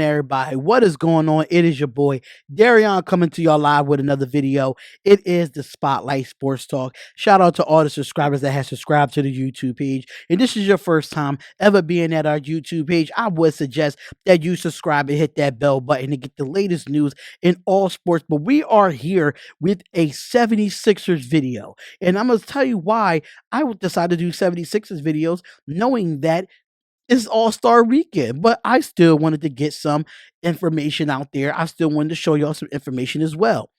everybody? What is going on? It is your boy Darion coming to y'all live with another video. It is the Spotlight Sports Talk. Shout out to all the subscribers that have subscribed to the YouTube page. And this is your first time ever being at our YouTube page, I would suggest that you subscribe and hit that bell button to get the latest news in all sports. But we are here with a 76ers video. And I'm going to tell you why I would decide to do 76ers videos, knowing that it's All-Star weekend, but I still wanted to get some information out there. I still wanted to show y'all some information as well.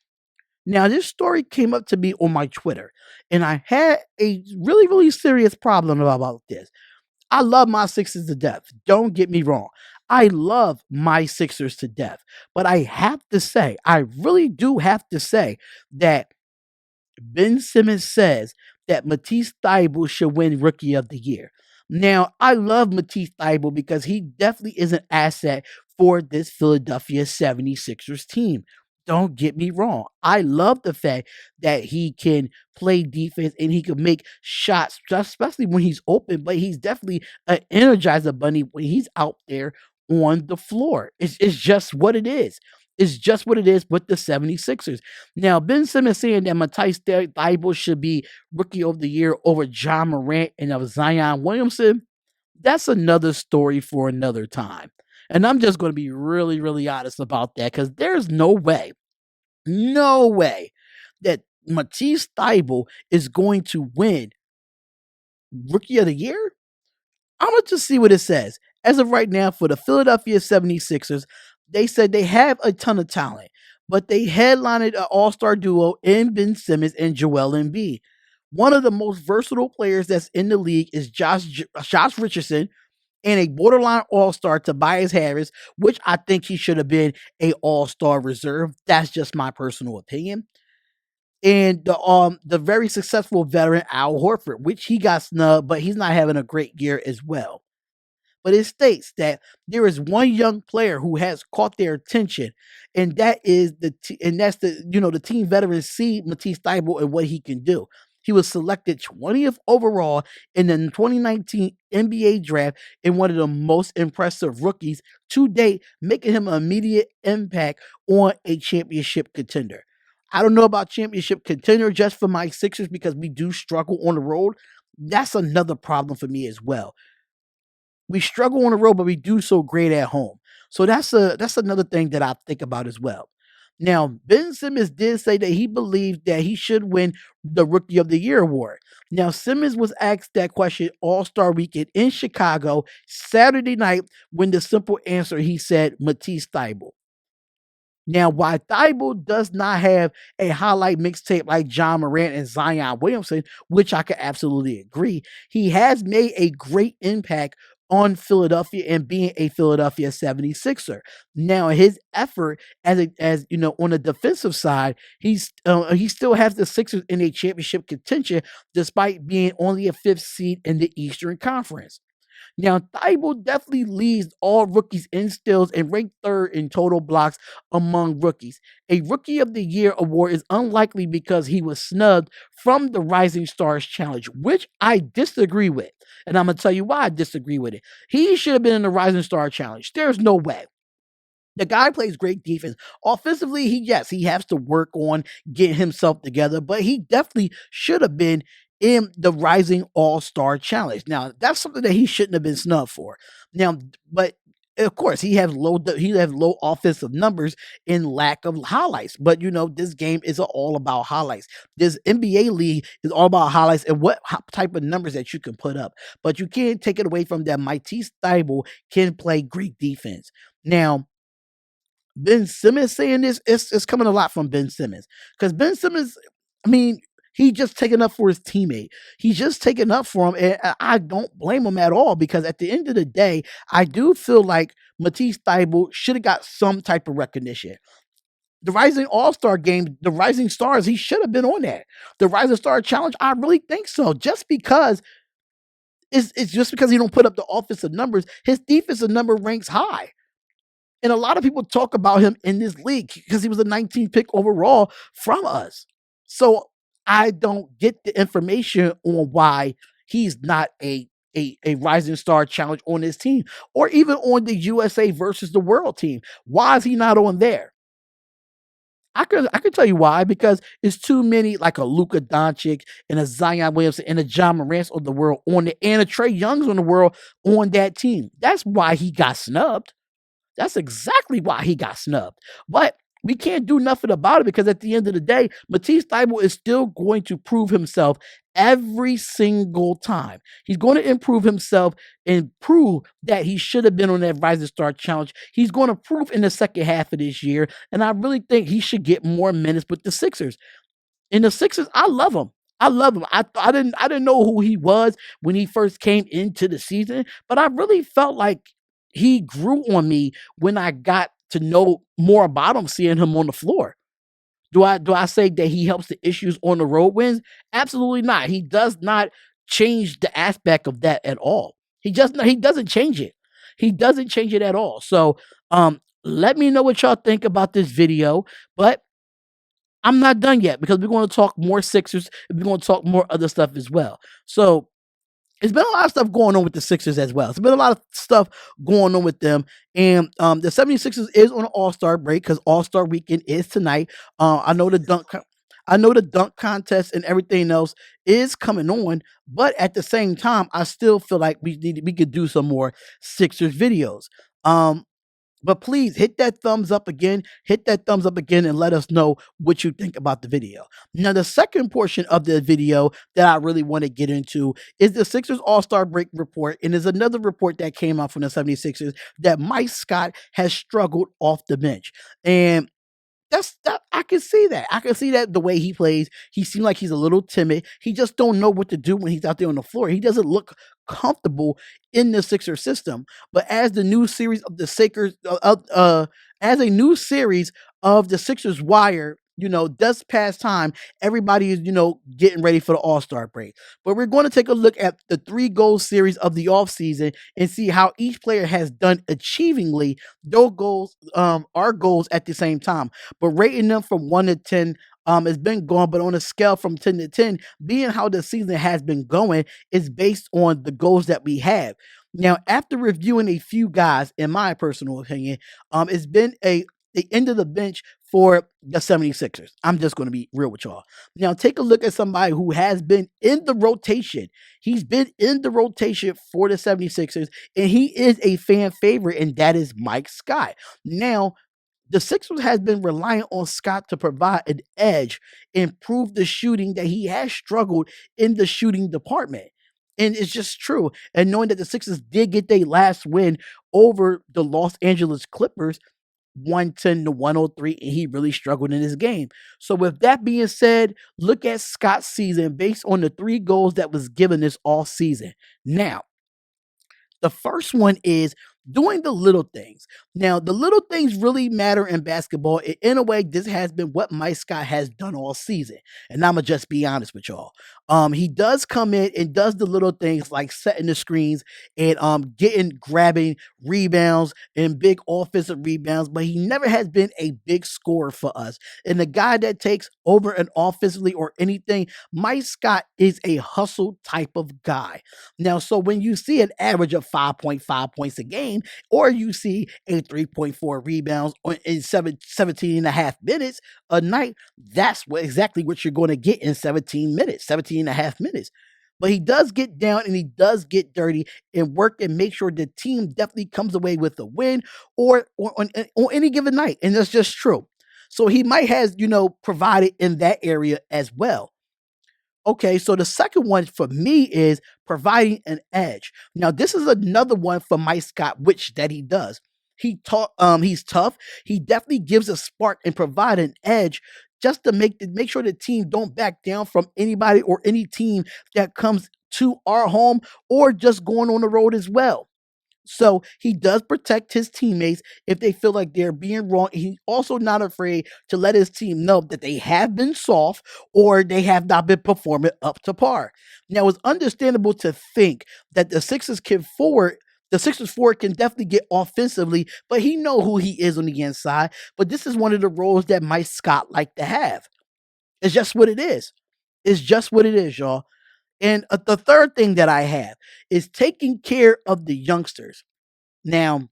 Now, this story came up to me on my Twitter, and I had a really, really serious problem about this. I love my Sixers to death. Don't get me wrong. I love my Sixers to death, but I have to say, I really do have to say that Ben Simmons says that Matisse Thybulle should win Rookie of the Year. Now, I love Matisse Thybulle because he definitely is an asset for this Philadelphia 76ers team. Don't get me wrong. I love the fact that he can play defense and he can make shots, especially when he's open, but he's definitely an energizer bunny when he's out there on the floor. It's just what it is. It's just what it is with the 76ers. Now, Ben Simmons saying that Matisse Thybulle should be Rookie of the Year over John Morant and of Zion Williamson, that's another story for another time. And I'm just going to be really, really honest about that because there's no way that Matisse Thybulle is going to win Rookie of the Year. I'm going to just see what it says. As of right now, for the Philadelphia 76ers, they said they have a ton of talent, but they headlined an all-star duo in Ben Simmons and Joel Embiid. One of the most versatile players that's in the league is Josh Richardson, and a borderline all-star Tobias Harris, which I think he should have been a all-star reserve. That's just my personal opinion. And the very successful veteran Al Horford, which he got snubbed, but he's not having a great year as well. But it states that there is one young player who has caught their attention, and that's the team veterans see Matisse Thybulle and what he can do. He was selected 20th overall in the 2019 NBA draft and one of the most impressive rookies to date, making him an immediate impact on a championship contender. I don't know about championship contender just for my Sixers because we do struggle on the road. That's another problem for me as well. We struggle on the road, but we do so great at home. So that's another thing that I think about as well. Now, Ben Simmons did say that he believed that he should win the Rookie of the Year award. Now, Simmons was asked that question All-Star Weekend in Chicago Saturday night when the simple answer he said Matisse Thybulle. Now, while Thybulle does not have a highlight mixtape like John Morant and Zion Williamson, which I can absolutely agree, he has made a great impact on Philadelphia and being a Philadelphia 76er. Now, his effort as you know, on the defensive side, he still has the Sixers in a championship contention despite being only a 5th seed in the Eastern Conference. Now, Thybulle definitely leads all rookies in steals and ranked 3rd in total blocks among rookies. A Rookie of the Year award is unlikely because he was snubbed from the Rising Stars Challenge, which I disagree with. And I'm going to tell you why I disagree with it. He should have been in the Rising Star Challenge. There's no way. The guy plays great defense. Offensively, he has to work on getting himself together, but he definitely should have been in the Rising All-Star Challenge. Now, that's something that he shouldn't have been snubbed for. Now, but of course, he has low offensive numbers in lack of highlights. But this game is all about highlights. This NBA league is all about highlights and what type of numbers that you can put up. But you can't take it away from that. Matisse Thybulle can play great defense. Now, Ben Simmons saying this, it's coming a lot from Ben Simmons. Because Ben Simmons, he just taking up for his teammate. He's just taking up for him, and I don't blame him at all because at the end of the day, I do feel like Matisse Thybulle should have got some type of recognition. The Rising All-Star game, the Rising Stars, he should have been on that. The Rising Star Challenge, I really think so. Just because it's just because he don't put up the offensive numbers, his defensive number ranks high. And a lot of people talk about him in this league because he was a 19th pick overall from us. So I don't get the information on why he's not a a Rising Star Challenge on his team, or even on the USA versus the World team. Why is he not on there? I could tell you why, because it's too many like a Luka Doncic and a Zion Williamson and a John Morant's of the world on the and a Trey Young's on the world on that team. That's why he got snubbed. That's exactly why he got snubbed. But we can't do nothing about it, because at the end of the day, Matisse Thybulle is still going to prove himself every single time. He's going to improve himself and prove that he should have been on that Rising Star Challenge. He's going to prove in the second half of this year, and I really think he should get more minutes with the Sixers. And the Sixers, I love him. I love him. I didn't know who he was when he first came into the season, but I really felt like he grew on me when I got to know more about him, seeing him on the floor. Do I say that he helps the issues on the road wins? Absolutely not. He does not change the aspect of that at all. He doesn't change it. He doesn't change it at all. So let me know what y'all think about this video. But I'm not done yet, because we're going to talk more Sixers and we're going to talk more other stuff as well. So it's been a lot of stuff going on with the Sixers as well. It's been a lot of stuff going on with them. And the 76ers is on an All-Star break, because All-Star weekend is tonight. I know the dunk contest and everything else is coming on, but at the same time, I still feel like we could do some more Sixers videos. But please hit that thumbs up again. Hit that thumbs up again and let us know what you think about the video. Now, the second portion of the video that I really want to get into is the Sixers All-Star break report. And there's another report that came out from the 76ers that Mike Scott has struggled off the bench. And that I can see that. I can see that the way he plays. He seems like he's a little timid. He just don't know what to do when he's out there on the floor. He doesn't look comfortable in the Sixer system. But as the new series of the Sixers, as a new series of the Sixers Wire, does pass time, everybody is, getting ready for the All-Star break. But we're going to take a look at the 3-goal series of the offseason and see how each player has done achievingly those goals, our goals at the same time. But rating them from 1 to 10 has been going, but on a scale from 10 to 10, being how the season has been going, is based on the goals that we have. Now, after reviewing a few guys, in my personal opinion, it's been the end of the bench for the 76ers. I'm just going to be real with y'all. Now, take a look at somebody who has been in the rotation. He's been in the rotation for the 76ers, and he is a fan favorite, and that is Mike Scott. Now, the Sixers has been relying on Scott to provide an edge, improve the shooting that he has struggled in the shooting department. And it's just true. And knowing that the Sixers did get their last win over the Los Angeles Clippers, 110 to 103, and he really struggled in this game. So with that being said, look at Scott's season based on the 3 goals that was given this all season. Now, the first one is doing the little things. Now, the little things really matter in basketball. In a way, this has been what Mike Scott has done all season. And I'm going to just be honest with y'all. He does come in and does the little things like setting the screens and grabbing rebounds and big offensive rebounds, but he never has been a big scorer for us. And the guy that takes over an offensively or anything, Mike Scott is a hustle type of guy. Now, so when you see an average of 5.5 points a game, or you see a 3.4 rebounds in 17 and a half minutes a night, that's exactly what you're going to get in 17 and a half minutes. But he does get down and he does get dirty and work and make sure the team definitely comes away with a win or on any given night. And that's just true. So he might have, provided in that area as well. Okay, so the second one for me is providing an edge. Now, this is another one for Mike Scott, which that he does. He's tough. He definitely gives a spark and provide an edge just to make sure the team don't back down from anybody or any team that comes to our home or just going on the road as well. So he does protect his teammates if they feel like they're being wrong. He's also not afraid to let his team know that they have been soft or they have not been performing up to par. Now, it's understandable to think that the Sixers forward can definitely get offensively, but he know who he is on the inside. But this is one of the roles that Mike Scott like to have. It's just what it is. It's just what it is, y'all. And the third thing that I have is taking care of the youngsters. Now,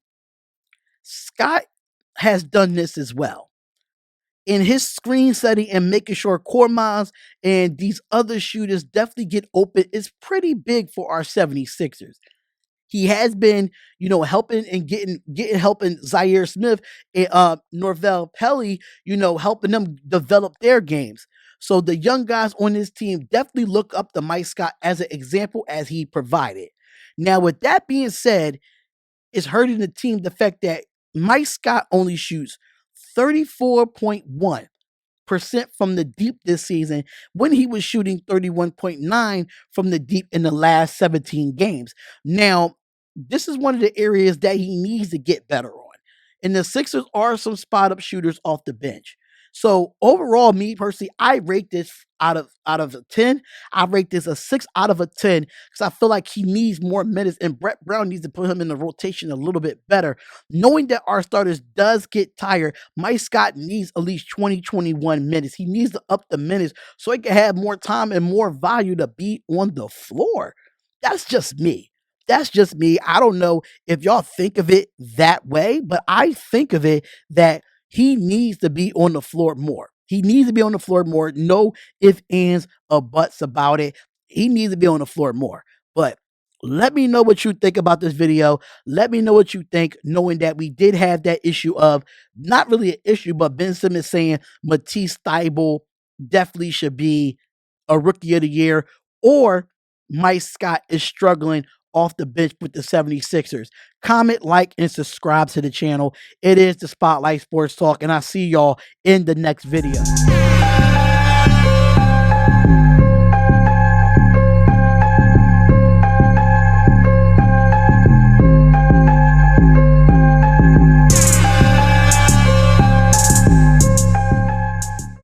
Scott has done this as well in his screen setting and making sure Kormaz and these other shooters definitely get open is pretty big for our 76ers. He has been, helping and helping Zaire Smith and Norvell Pelly, helping them develop their games. So the young guys on this team definitely look up to Mike Scott as an example as he provided. Now, with that being said, it's hurting the team the fact that Mike Scott only shoots 34.1% from the deep this season when he was shooting 31.9 from the deep in the last 17 games. Now, this is one of the areas that he needs to get better on. And the Sixers are some spot up shooters off the bench. So overall, me personally, I rate this out of a 10. I rate this a 6 out of a 10 because I feel like he needs more minutes and Brett Brown needs to put him in the rotation a little bit better. Knowing that our starters does get tired, Mike Scott needs at least 20-21 minutes. He needs to up the minutes so he can have more time and more value to be on the floor. That's just me. That's just me. I don't know if y'all think of it that way, but I think of it that he needs to be on the floor more. He needs to be on the floor more. No ifs, ands, or buts about it. He needs to be on the floor more. But let me know what you think about this video. Let me know what you think, knowing that we did have that issue of, not really an issue, but Ben Simmons saying Matisse Thybulle definitely should be a rookie of the year, or Mike Scott is struggling off the bench with the 76ers. Comment, like, and subscribe to the channel. It is the Spotlight Sports Talk, and I'll see y'all in the next video.